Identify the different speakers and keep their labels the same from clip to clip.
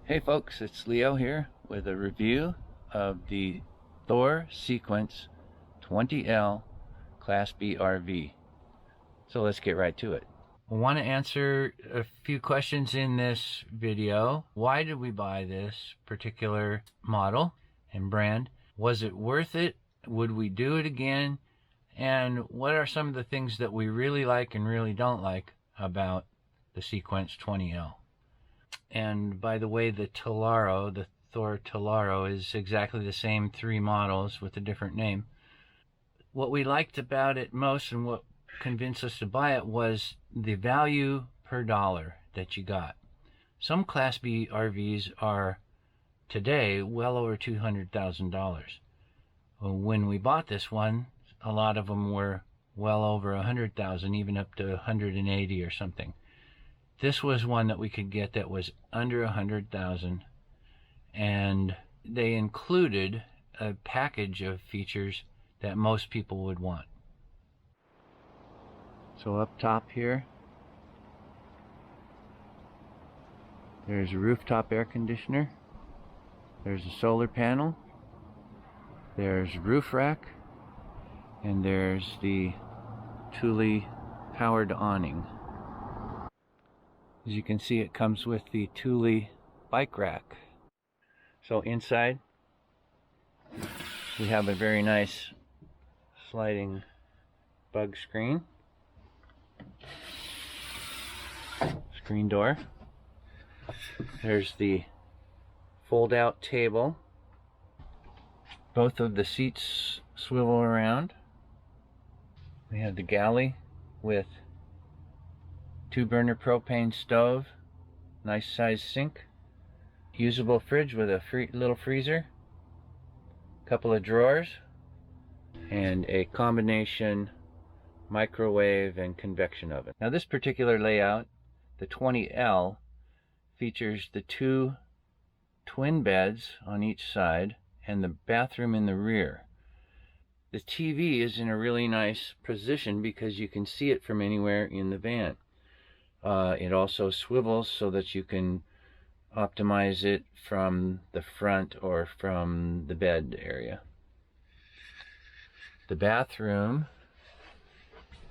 Speaker 1: Hey folks, it's Leo here with a review of the Thor Sequence 20L Class B RV. So let's get right to it. I want to answer a few questions in this video. Why did we buy this particular model and brand? Was it worth it? Would we do it again? And what are some of the things that we really like and really don't like about the Sequence 20L? And by the way, the Tellaro, the Thor Tellaro, is exactly the same three models with a different name. What we liked about it most and what convinced us to buy it was the value per dollar that you got. Some Class B RVs are today well over $200,000. When we bought this one, a lot of them were well over 100,000, even up to 180 or something. This was one that we could get that was under 100,000, and they included a package of features that most people would want. So up top here, there's a rooftop air conditioner, there's a solar panel, there's roof rack, and there's the Thule powered awning. As you can see, it comes with the Thule bike rack. So inside, we have a very nice sliding bug screen door. There's the fold-out table. Both of the seats swivel around. We have the galley with 2-burner propane stove, nice size sink, usable fridge with a little freezer, couple of drawers, and a combination microwave and convection oven. Now this particular layout, the 20L, features the 2 twin beds on each side and the bathroom in the rear. The TV is in a really nice position because you can see it from anywhere in the van. It also swivels so that you can optimize it from the front or from the bed area. The bathroom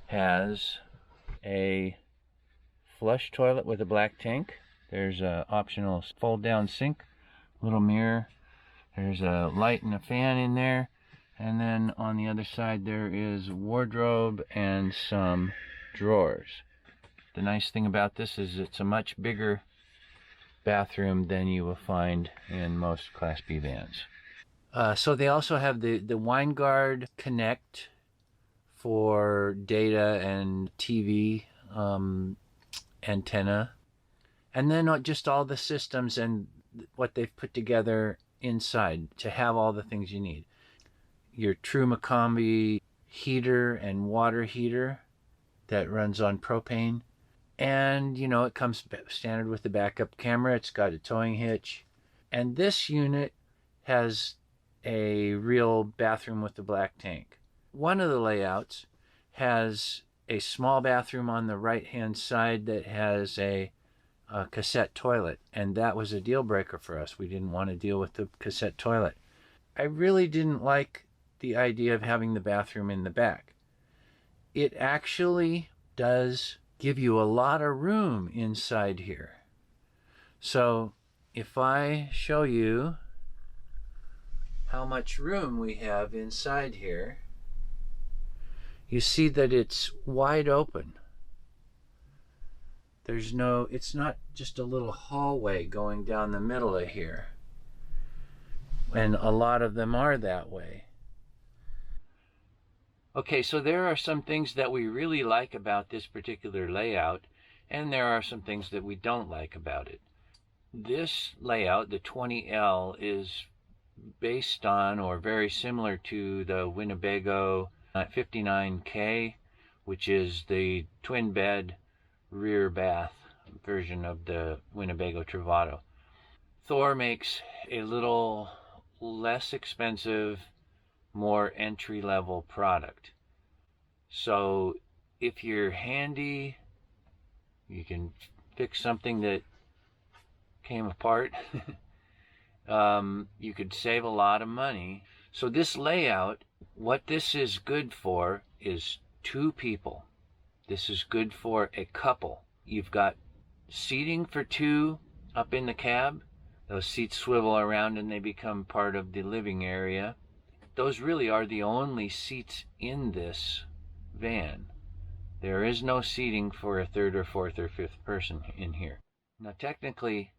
Speaker 1: has a flush toilet with a black tank. There's an optional fold-down sink, little mirror. There's a light and a fan in there. And then on the other side there is a wardrobe and some drawers. The nice thing about this is it's a much bigger bathroom than you will find in most Class B vans. So they also have the WineGuard Connect for data and TV antenna. And then just all the systems and what they've put together inside to have all the things you need. Your true Macombi heater and water heater that runs on propane. And, you know, it comes standard with the backup camera. It's got a towing hitch. And this unit has a real bathroom with the black tank. One of the layouts has a small bathroom on the right-hand side that has a cassette toilet. And that was a deal breaker for us. We didn't want to deal with the cassette toilet. I really didn't like the idea of having the bathroom in the back. It actually does give you a lot of room inside here. So if I show you how much room we have inside here, you see that it's wide open. It's not just a little hallway going down the middle of here. And a lot of them are that way. Okay, so there are some things that we really like about this particular layout, and there are some things that we don't like about it. This layout, the 20L, is based on or very similar to the Winnebago 59K, which is the twin bed rear bath version of the Winnebago Travato. Thor makes a little less expensive, more entry-level product. So if you're handy, you can fix something that came apart. You could save a lot of money. So this layout, what this is good for is 2 people. This is good for a couple. You've got seating for 2 up in the cab. Those seats swivel around and they become part of the living area. Those really are the only seats in this van. There is no seating for a 3rd or 4th or 5th person in here. Now technically,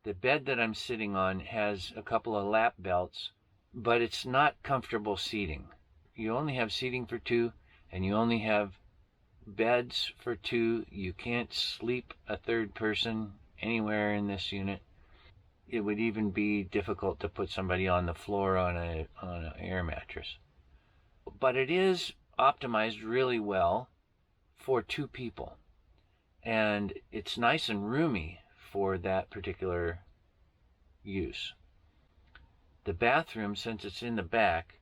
Speaker 1: the bed that I'm sitting on has a couple of lap belts, but it's not comfortable seating. You only have seating for 2, and you only have beds for 2. You can't sleep a 3rd person anywhere in this unit. It would even be difficult to put somebody on the floor on an air mattress. But it is optimized really well for 2 people. And it's nice and roomy for that particular use. The bathroom, since it's in the back,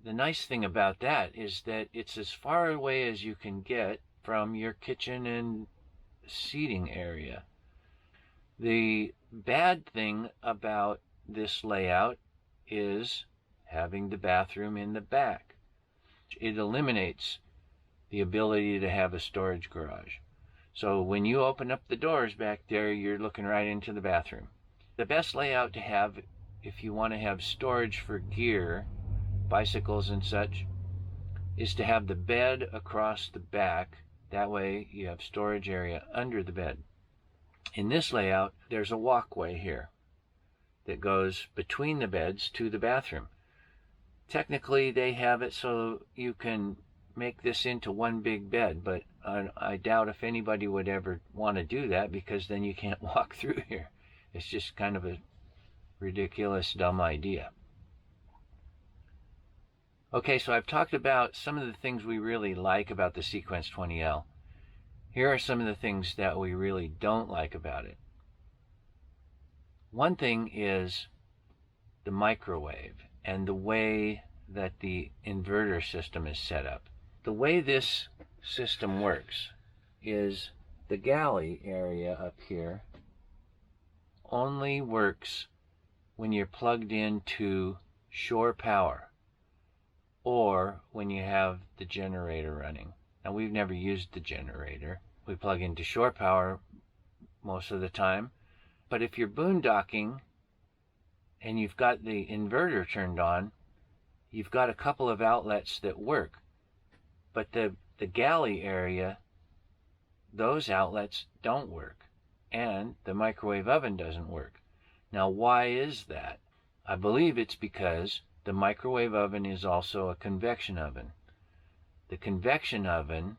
Speaker 1: the nice thing about that is that it's as far away as you can get from your kitchen and seating area. The bad thing about this layout is having the bathroom in the back. It eliminates the ability to have a storage garage. So when you open up the doors back there, you're looking right into the bathroom. The best layout to have if you want to have storage for gear, bicycles and such, is to have the bed across the back. That way you have storage area under the bed. In this layout, there's a walkway here that goes between the beds to the bathroom. Technically, they have it so you can make this into one big bed, but I doubt if anybody would ever want to do that, because then you can't walk through here. It's just kind of a ridiculous, dumb idea. Okay, so I've talked about some of the things we really like about the Sequence 20L. Here are some of the things that we really don't like about it. One thing is the microwave and the way that the inverter system is set up. The way this system works is the galley area up here only works when you're plugged into shore power or when you have the generator running. Now, we've never used the generator. We plug into shore power most of the time. But if you're boondocking and you've got the inverter turned on, you've got a couple of outlets that work. But the galley area, those outlets don't work. And the microwave oven doesn't work. Now, why is that? I believe it's because the microwave oven is also a convection oven. The convection oven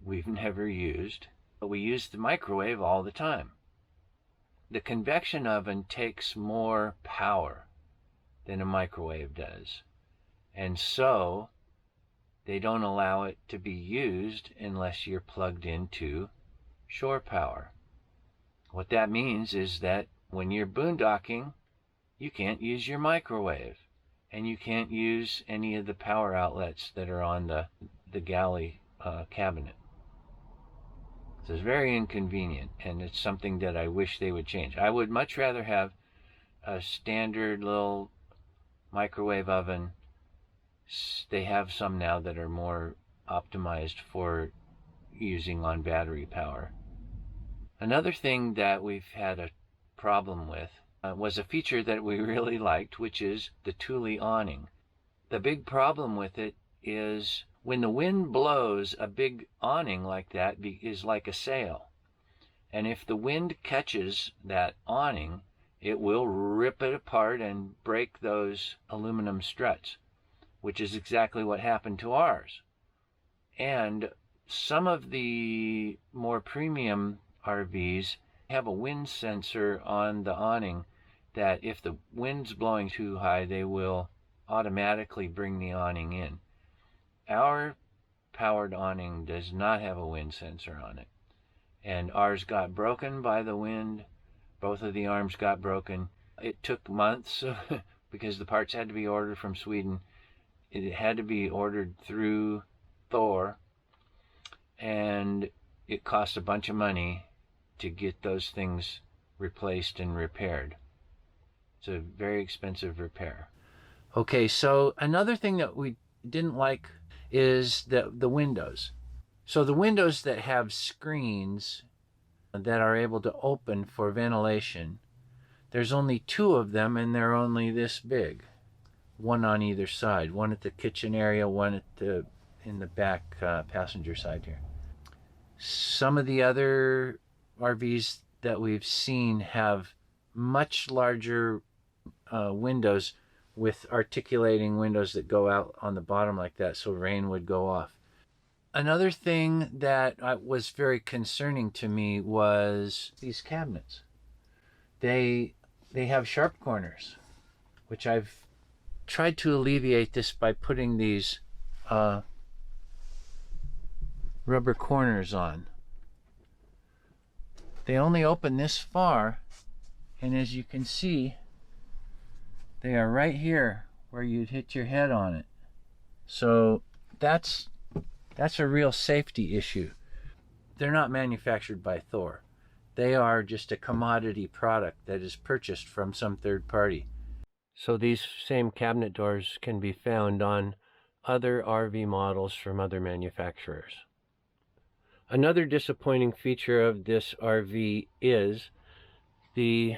Speaker 1: we've never used, but we use the microwave all the time. The convection oven takes more power than a microwave does, and so they don't allow it to be used unless you're plugged into shore power. What that means is that when you're boondocking, you can't use your microwave, and you can't use any of the power outlets that are on the galley cabinet. So it's very inconvenient, and it's something that I wish they would change. I would much rather have a standard little microwave oven. They have some now that are more optimized for using on battery power. Another thing that we've had a problem with was a feature that we really liked, which is the Thule awning. The big problem with it is when the wind blows, a big awning like that is like a sail. And if the wind catches that awning, it will rip it apart and break those aluminum struts, which is exactly what happened to ours. And some of the more premium RVs have a wind sensor on the awning that if the wind's blowing too high, they will automatically bring the awning in. Our powered awning does not have a wind sensor on it, and ours got broken by the wind. Both of the arms got broken. It took months because the parts had to be ordered from Sweden. It had to be ordered through Thor, and it cost a bunch of money to get those things replaced and repaired. It's a very expensive repair. Okay, so another thing that we didn't like is the windows. So the windows that have screens that are able to open for ventilation, there's only 2 of them, and they're only this big. One on either side. One at the kitchen area, one at in the back passenger side here. Some of the other RVs that we've seen have much larger windows with articulating windows that go out on the bottom like that, so rain would go off. Another thing that was very concerning to me was these cabinets. They have sharp corners, which I've tried to alleviate this by putting these rubber corners on. They only open this far, and as you can see, they are right here where you'd hit your head on it. So that's a real safety issue. They're not manufactured by Thor. They are just a commodity product that is purchased from some third party. So these same cabinet doors can be found on other RV models from other manufacturers. Another disappointing feature of this RV is the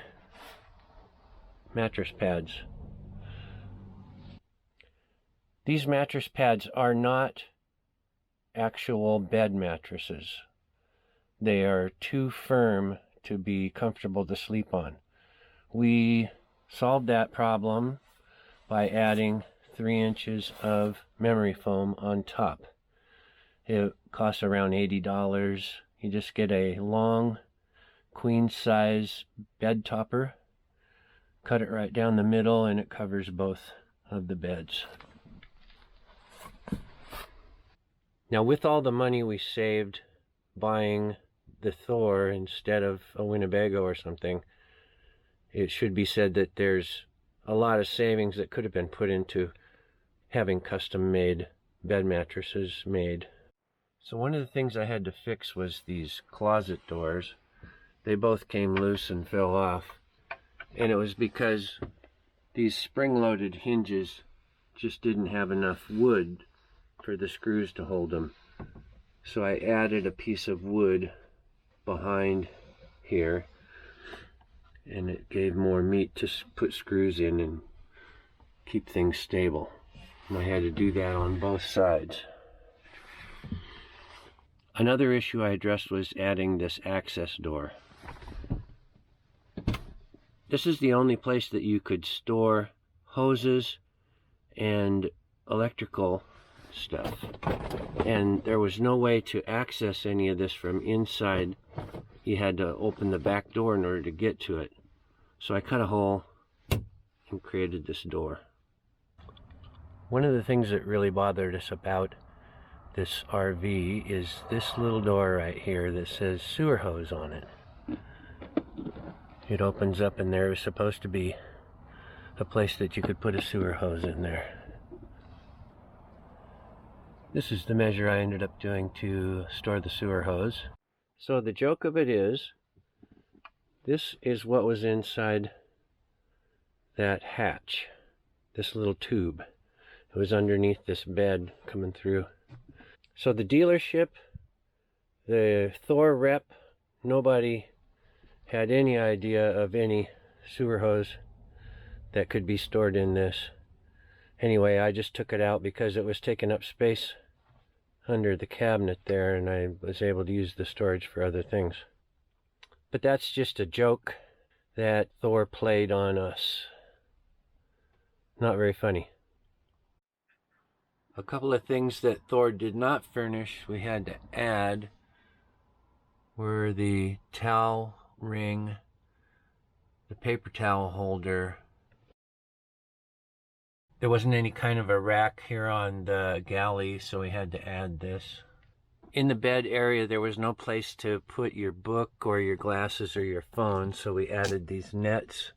Speaker 1: mattress pads. These mattress pads are not actual bed mattresses. They are too firm to be comfortable to sleep on. We solved that problem by adding 3 inches of memory foam on top. It costs around $80. You just get a long queen size bed topper, cut it right down the middle, and it covers both of the beds. Now, with all the money we saved buying the Thor instead of a Winnebago or something, it should be said that there's a lot of savings that could have been put into having custom-made bed mattresses made. So one of the things I had to fix was these closet doors. They both came loose and fell off, and it was because these spring-loaded hinges just didn't have enough wood for the screws to hold them. So I added a piece of wood behind here, and it gave more meat to put screws in and keep things stable. And I had to do that on both sides. Another issue I addressed was adding this access door. This is the only place that you could store hoses and electrical stuff, and there was no way to access any of this from inside. You had to open the back door in order to get to it. So I cut a hole and created this door. One of the things that really bothered us about this RV is this little door right here that says sewer hose on it. It opens up, and there is supposed to be a place that you could put a sewer hose in there. This is the measure I ended up doing to store the sewer hose. So the joke of it is, this is what was inside that hatch, this little tube. It was underneath this bed coming through. So the dealership, the Thor rep, nobody had any idea of any sewer hose that could be stored in this. Anyway, I just took it out because it was taking up space under the cabinet there, and I was able to use the storage for other things. But that's just a joke that Thor played on us. Not very funny. A couple of things that Thor did not furnish we had to add were the towel ring, the paper towel holder. There wasn't any kind of a rack here on the galley, so we had to add this. In the bed area, there was no place to put your book or your glasses or your phone, so we added these nets.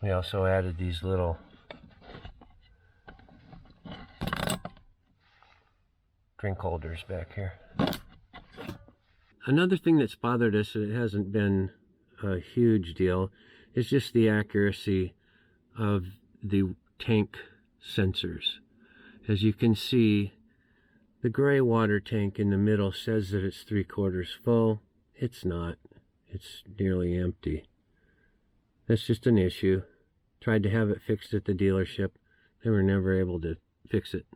Speaker 1: We also added these little drink holders back here. Another thing that's bothered us, it hasn't been
Speaker 2: a huge deal. It's just the accuracy of the tank sensors. As you can see, the gray water tank in the middle says that it's 3/4 full. It's not. It's nearly empty. That's just an issue. Tried to have it fixed at the dealership. They were never able to fix it.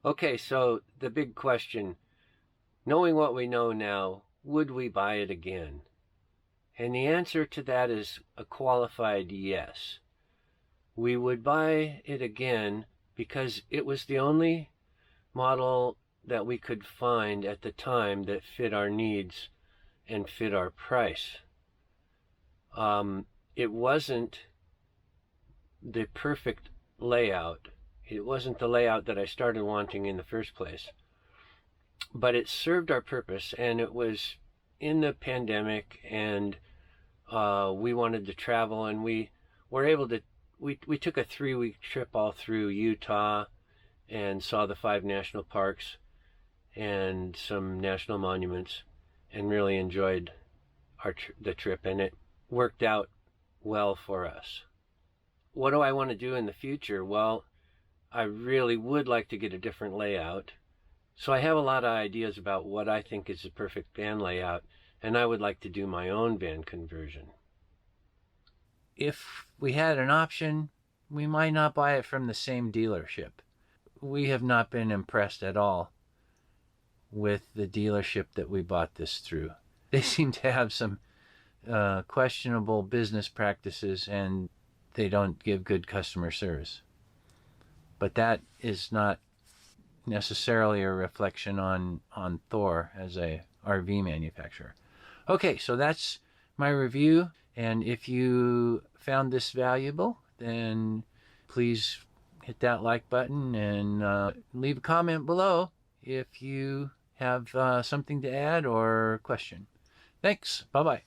Speaker 2: Okay, so the big question, knowing what we know now, would we buy it again? And the answer to that is a qualified yes. We would buy it again because it was the only model that we could find at the time that fit our needs and fit our price. It wasn't the perfect layout. It wasn't the layout that I started wanting in the first place. But it served our purpose, and it was in the pandemic, and we wanted to travel, and we were able to, we took a 3-week trip all through Utah and saw the 5 national parks and some national monuments and really enjoyed the trip, and it worked out well for us. What do I want to do in the future? Well, I really would like to get a different layout. So I have a lot of ideas about what I think is the perfect van layout, and I would like to do my own van conversion. If we had an option, we might not buy it from the same dealership. We have not been impressed at all with the dealership that we bought this through. They seem to have some questionable business practices, and they don't give good customer service. But that is not necessarily a reflection on Thor as a RV manufacturer. Okay, so that's my review, and if you found this valuable, then please hit that like button and leave a comment below if you have something to add or question. Thanks. Bye-bye.